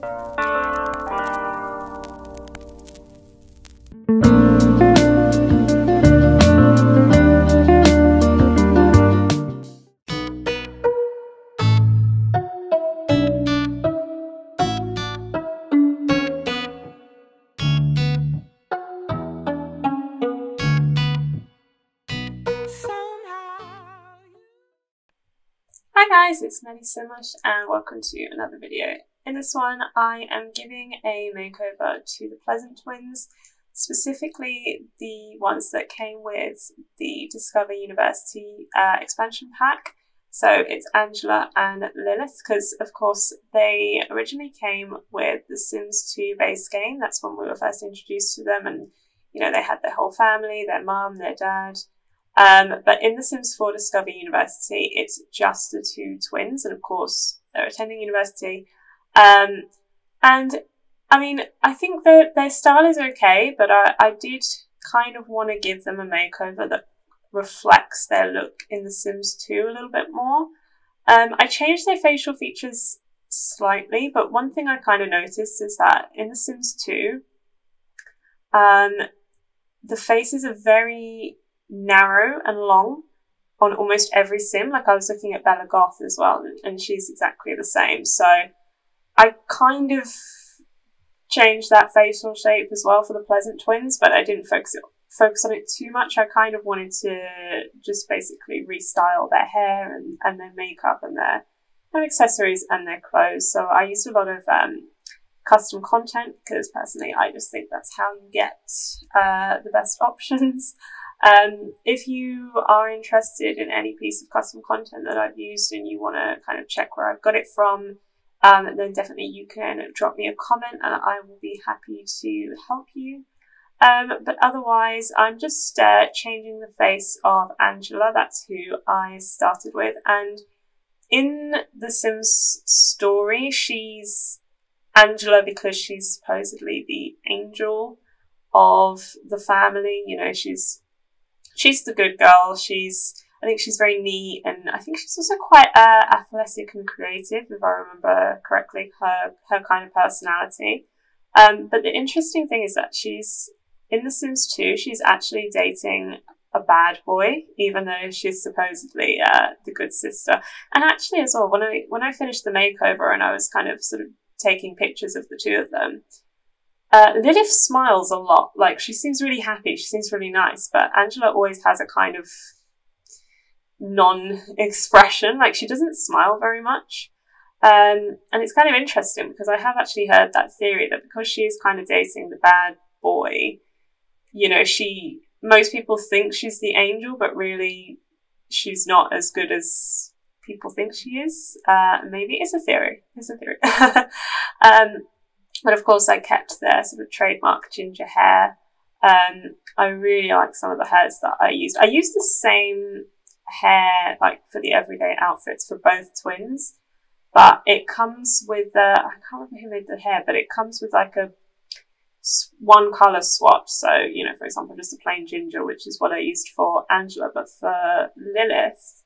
Hi guys, it's Maddie so much and welcome to another video. In this one I am giving a makeover to the Pleasant twins, specifically the ones that came with the Discover University expansion pack. So it's Angela and Lilith, because of course they originally came with the Sims 2 base game. That's when we were first introduced to them, and you know, they had their whole family, their mum, their dad. But in The Sims 4 Discover University, it's just the two twins, and of course they're attending university. And I mean, I think that their style is okay, but I did kind of want to give them a makeover that reflects their look in The Sims 2 a little bit more. I changed their facial features slightly, but one thing I kind of noticed is that in The Sims 2, the faces are very narrow and long on almost every sim. Like I was looking at Bella Goth as well, and she's exactly the same. So I kind of changed that facial shape as well for the Pleasant twins, but I didn't focus on it too much. I kind of wanted to just basically restyle their hair and their makeup and their accessories and their clothes. So I used a lot of custom content, because personally I just think that's how you get the best options. If you are interested in any piece of custom content that I've used and you want to kind of check where I've got it from, then definitely you can drop me a comment and I will be happy to help you. But otherwise, I'm just changing the face of Angela. That's who I started with. And in the Sims story, she's Angela because she's supposedly the angel of the family. You know, she's the good girl. I think she's very neat, and I think she's also quite athletic and creative, if I remember correctly, her kind of personality. But the interesting thing is that she's in The Sims 2, she's actually dating a bad boy, even though she's supposedly the good sister. And actually as well, when I finished the makeover and I was kind of sort of taking pictures of the two of them, Lilith smiles a lot. Like, she seems really happy, she seems really nice, but Angela always has a kind of non-expression. Like, she doesn't smile very much. And it's kind of interesting because I have actually heard that theory that because she is kind of dating the bad boy, you know, most people think she's the angel, but really she's not as good as people think she is. Maybe it's a theory. But of course I kept their sort of trademark ginger hair. I really like some of the hairs that I used. I used the same hair like for the everyday outfits for both twins, but it comes with I can't remember who made the hair, but it comes with like a one colour swatch. So, you know, for example, just a plain ginger, which is what I used for Angela, but for Lilith,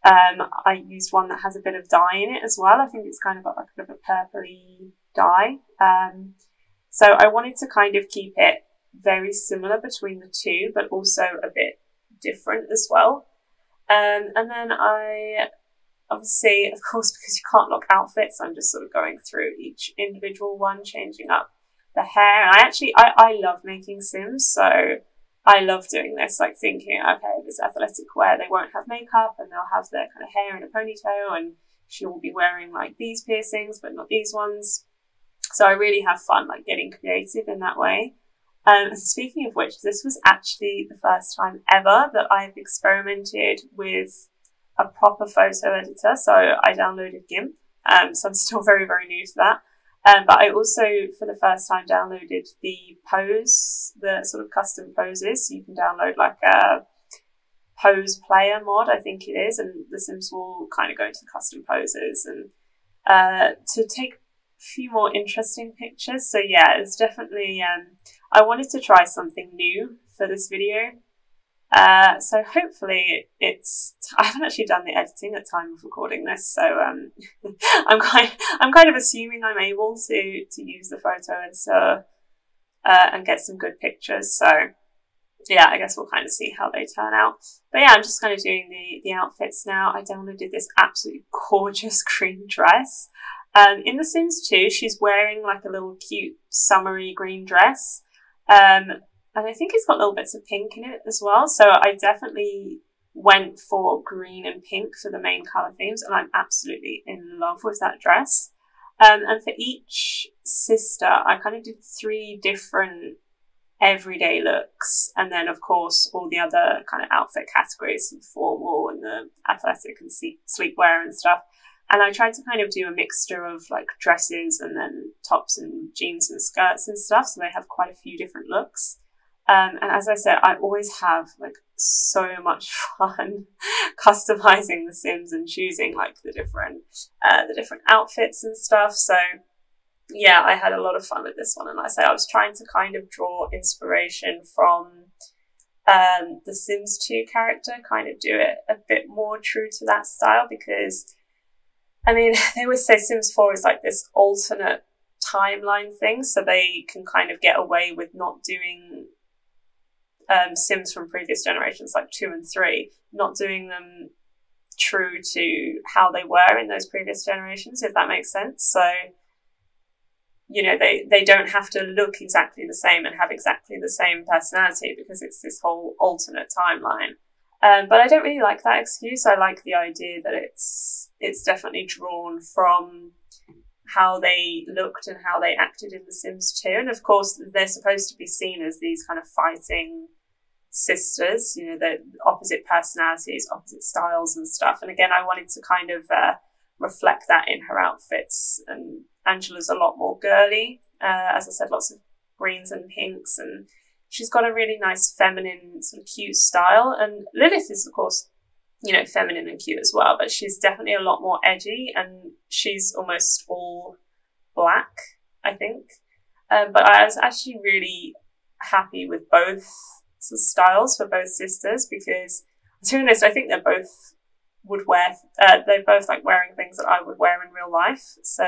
I used one that has a bit of dye in it as well. I think it's kind of got like a bit of a purpley dye. So I wanted to kind of keep it very similar between the two, but also a bit different as well. And then I obviously, of course, because you can't lock outfits, I'm just sort of going through each individual one, changing up the hair. And I love making Sims, so I love doing this, like thinking, okay, this athletic wear, they won't have makeup and they'll have their kind of hair in a ponytail, and she will be wearing like these piercings but not these ones. So I really have fun like getting creative in that way. Speaking of which, this was actually the first time ever that I've experimented with a proper photo editor. So I downloaded GIMP. So I'm still very, very new to that. But I also, for the first time, downloaded the sort of custom poses. So you can download like a pose player mod, I think it is, and the Sims will kind of go into custom poses and to take a few more interesting pictures. So yeah, it's definitely, I wanted to try something new for this video. So hopefully I haven't actually done the editing at time of recording this, so I'm kind of assuming I'm able to use the photo editor and get some good pictures. So yeah, I guess we'll kind of see how they turn out. But yeah, I'm just kind of doing the outfits now. I downloaded this absolutely gorgeous green dress. In The Sims 2, she's wearing like a little cute summery green dress. And I think it's got little bits of pink in it as well. So I definitely went for green and pink for the main colour themes, and I'm absolutely in love with that dress. And for each sister, I kind of did 3 different everyday looks, and then of course all the other kind of outfit categories, the formal and the athletic and sleepwear and stuff. And I tried to kind of do a mixture of like dresses and then tops and jeans and skirts and stuff, so they have quite a few different looks. And as I said, I always have like so much fun customizing the Sims and choosing like the different outfits and stuff. So yeah, I had a lot of fun with this one. And like I say, I was trying to kind of draw inspiration from the Sims 2 character, kind of do it a bit more true to that style, because I mean, they always say Sims 4 is like this alternate timeline thing, so they can kind of get away with not doing Sims from previous generations like 2 and 3, not doing them true to how they were in those previous generations, if that makes sense. So, you know, they don't have to look exactly the same and have exactly the same personality because it's this whole alternate timeline. But I don't really like that excuse. I like the idea that it's definitely drawn from how they looked and how they acted in The Sims 2. And of course, they're supposed to be seen as these kind of fighting sisters, you know, the opposite personalities, opposite styles and stuff. And again, I wanted to kind of reflect that in her outfits. And Angela's a lot more girly. As I said, lots of greens and pinks, and she's got a really nice feminine sort of cute style. And Lilith is, of course, you know, feminine and cute as well, but she's definitely a lot more edgy, and she's almost all black, I think. But I was actually really happy with both sort of styles for both sisters, because to be honest, I think they both would wear, they're both like wearing things that I would wear in real life. So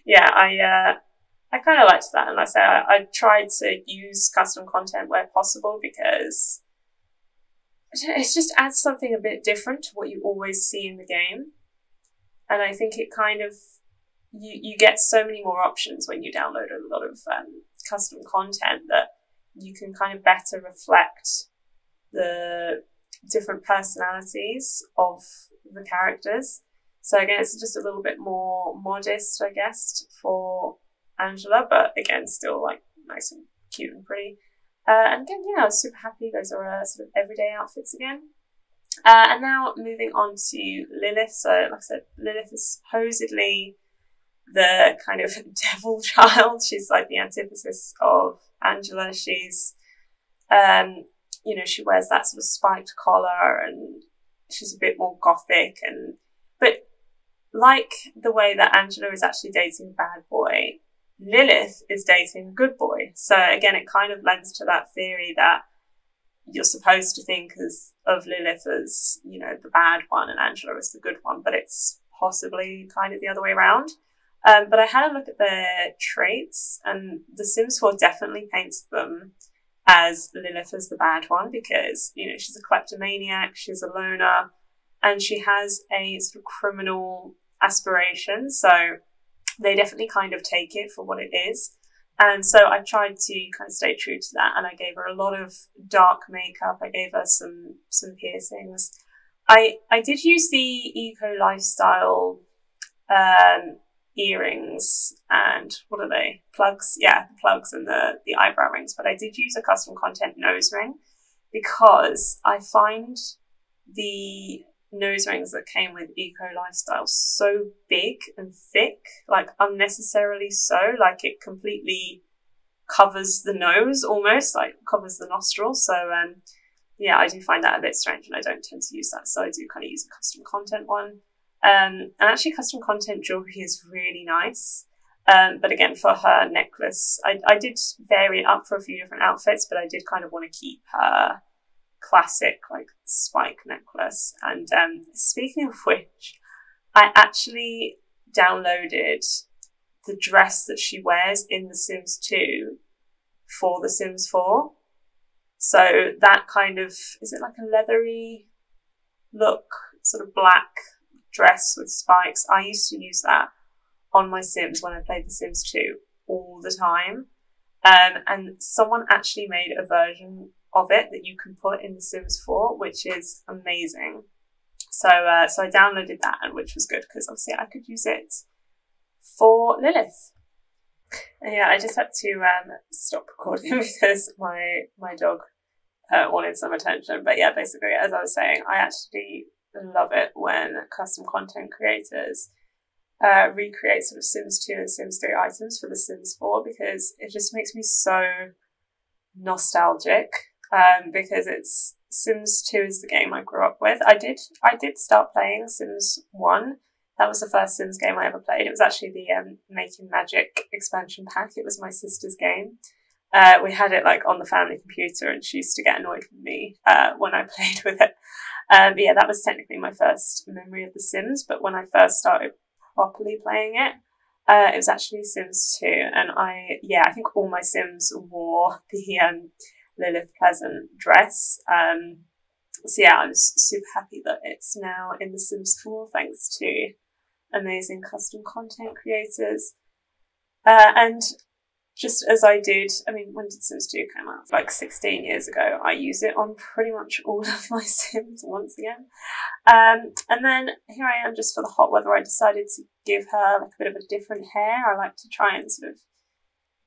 yeah, I kind of liked that. And like I say, I tried to use custom content where possible, because it just adds something a bit different to what you always see in the game. And I think it kind of, you get so many more options when you download a lot of custom content, that you can kind of better reflect the different personalities of the characters. So again, it's just a little bit more modest, I guess, for Angela, but again, still like nice and cute and pretty. And again, yeah, I was super happy. Those are sort of everyday outfits again. And now moving on to Lilith. So like I said, Lilith is supposedly the kind of devil child. She's like the antithesis of Angela. She's, you know, she wears that sort of spiked collar, and she's a bit more gothic. But like the way that Angela is actually dating bad boy, Lilith is dating good boy. So again, it kind of lends to that theory that you're supposed to think of Lilith as, you know, the bad one and Angela as the good one, but it's possibly kind of the other way around. But I had a look at their traits, and The Sims 4 definitely paints them as Lilith as the bad one, because, you know, she's a kleptomaniac, she's a loner, and she has a sort of criminal aspiration. So they definitely kind of take it for what it is. And so I tried to kind of stay true to that, and I gave her a lot of dark makeup. I gave her some piercings. I did use the eco lifestyle earrings, and what are they? Plugs? Yeah, the plugs and the eyebrow rings. But I did use a custom content nose ring, because I find the nose rings that came with eco lifestyle so big and thick, like unnecessarily so, like it completely covers the nose, almost like covers the nostril. So yeah, I do find that a bit strange, and I don't tend to use that, so I do kind of use a custom content one. And actually custom content jewelry is really nice. But again, for her necklace, I did vary it up for a few different outfits, but I did kind of want to keep her classic like spike necklace. And speaking of which, I actually downloaded the dress that she wears in The Sims 2 for The Sims 4. So that kind of, is it like a leathery look, sort of black dress with spikes? I used to use that on my Sims when I played The Sims 2 all the time. And someone actually made a version of it that you can put in The Sims 4, which is amazing. So I downloaded that, and which was good because obviously I could use it for Lilith. And yeah, I just had to stop recording because my dog wanted some attention. But yeah, basically, as I was saying, I actually love it when custom content creators recreate sort of Sims 2 and Sims 3 items for The Sims 4, because it just makes me so nostalgic. Because it's Sims 2 is the game I grew up with. I did start playing Sims 1. That was the first Sims game I ever played. It was actually the Making Magic expansion pack. It was my sister's game. We had it like on the family computer, and she used to get annoyed with me when I played with it. But yeah, that was technically my first memory of The Sims. But when I first started properly playing it, it was actually Sims 2. And I think all my Sims wore the Lilith Pleasant dress. So yeah, I was super happy that it's now in The Sims 4 thanks to amazing custom content creators. And just as I did, I mean, when did Sims 2 come out? Like 16 years ago. I use it on pretty much all of my Sims once again. And then here I am just for the hot weather. I decided to give her like a bit of a different hair. I like to try and sort of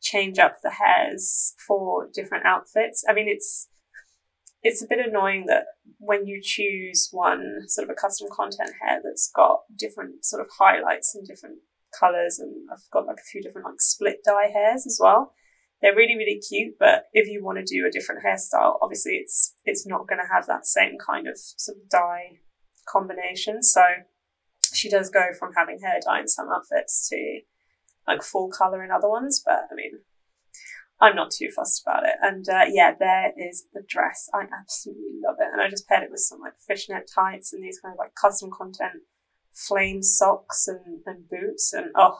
change up the hairs for different outfits. I mean, it's a bit annoying that when you choose one sort of a custom content hair that's got different sort of highlights and different colours, and I've got like a few different like split dye hairs as well. They're really, really cute, but if you want to do a different hairstyle, obviously it's not going to have that same kind of sort of dye combination. So she does go from having hair dye in some outfits to like full colour in other ones, but I mean, I'm not too fussed about it. And yeah, there is the dress. I absolutely love it. And I just paired it with some like fishnet tights and these kind of like custom content flame socks and boots. And oh,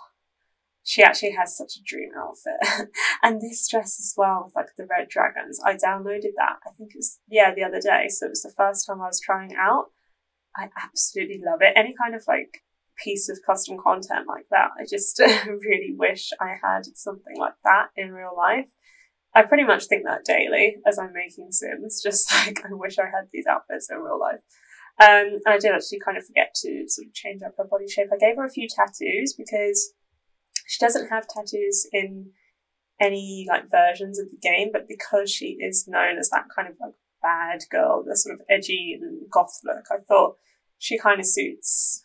she actually has such a dream outfit. And this dress as well with like the red dragons. I downloaded that, I think it was, the other day. So it was the first time I was trying it out. I absolutely love it. Any kind of like piece of custom content like that, I just really wish I had something like that in real life. I pretty much think that daily as I'm making Sims, just like I wish I had these outfits in real life. And I did actually kind of forget to sort of change up her body shape. I gave her a few tattoos because she doesn't have tattoos in any like versions of the game, but because she is known as that kind of like bad girl, the sort of edgy and goth look, I thought she kind of suits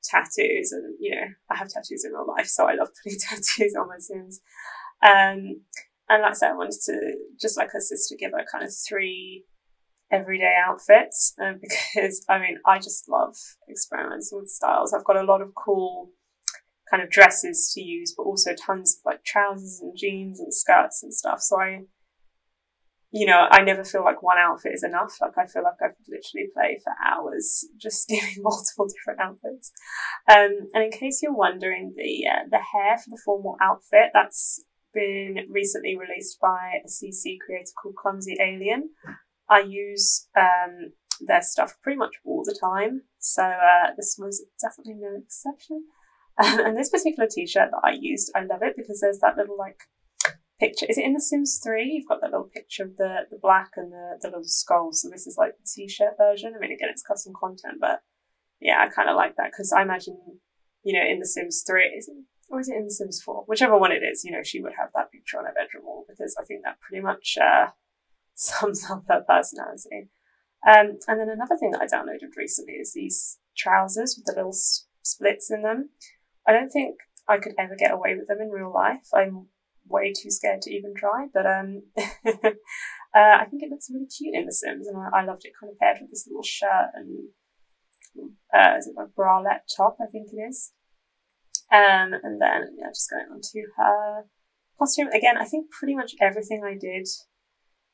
tattoos. And you know, I have tattoos in real life, so I love putting tattoos on my Sims. And like I said, I wanted to, just like her sister, give her kind of 3 everyday outfits, because I mean, I just love experimenting with styles. I've got a lot of cool kind of dresses to use, but also tons of like trousers and jeans and skirts and stuff. So I never feel like one outfit is enough. Like I feel like I could literally play for hours just doing multiple different outfits. And in case you're wondering, the hair for the formal outfit, that's been recently released by a CC creator called Clumsy Alien. I use their stuff pretty much all the time, so this was definitely no exception. And this particular t-shirt that I used, I love it because there's that little like picture. Is it in The Sims 3? You've got that little picture of the black and the little skull. So this is like the t-shirt version. I mean, again, it's custom content, but yeah, I kind of like that because I imagine, you know, in The Sims 3, or is it in The Sims 4? Whichever one it is, you know, she would have that picture on her bedroom wall, because I think that pretty much sums up her personality. And then another thing that I downloaded recently is these trousers with the little splits in them. I don't think I could ever get away with them in real life. I'm way too scared to even try, but I think it looks really cute in The Sims, and I loved it kind of paired with this little shirt and is it like bralette top, I think it is. And then just going on to her costume. Again, I think pretty much everything I did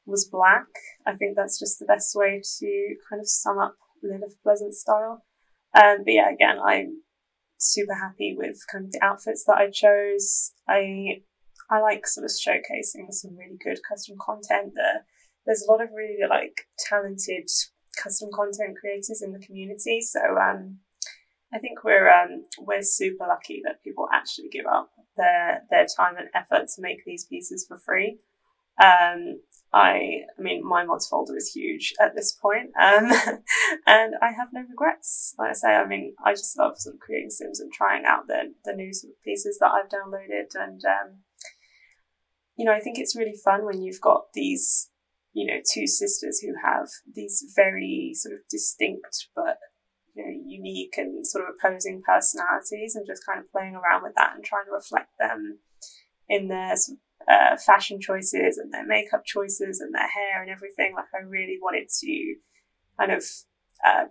was black. I think that's just the best way to kind of sum up Live a Pleasant style. But yeah, again, I'm super happy with kind of the outfits that I chose. I like sort of showcasing some really good custom content. There's a lot of really like talented custom content creators in the community, so I think we're super lucky that people actually give up their time and effort to make these pieces for free. I mean, my mods folder is huge at this point, and I have no regrets. Like I say, I mean, I just love sort of creating Sims and trying out the new sort of pieces that I've downloaded, and you know, I think it's really fun when you've got these, you know, two sisters who have these very sort of distinct but, you know, unique and sort of opposing personalities, and just kind of playing around with that and trying to reflect them in their fashion choices and their makeup choices and their hair and everything. Like, I really wanted to kind of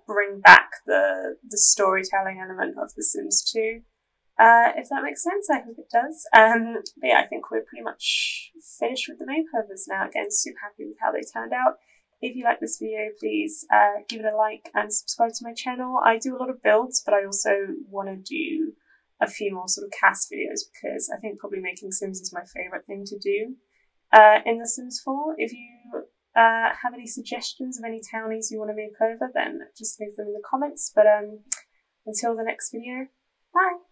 bring back the storytelling element of The Sims 2. If that makes sense, I hope it does. But yeah, I think we're pretty much finished with the makeovers now. Again, super happy with how they turned out. If you like this video, please give it a like and subscribe to my channel. I do a lot of builds, but I also want to do a few more sort of cast videos, because I think probably making Sims is my favourite thing to do in The Sims 4. If you have any suggestions of any townies you want to make over, then just leave them in the comments. But until the next video, bye!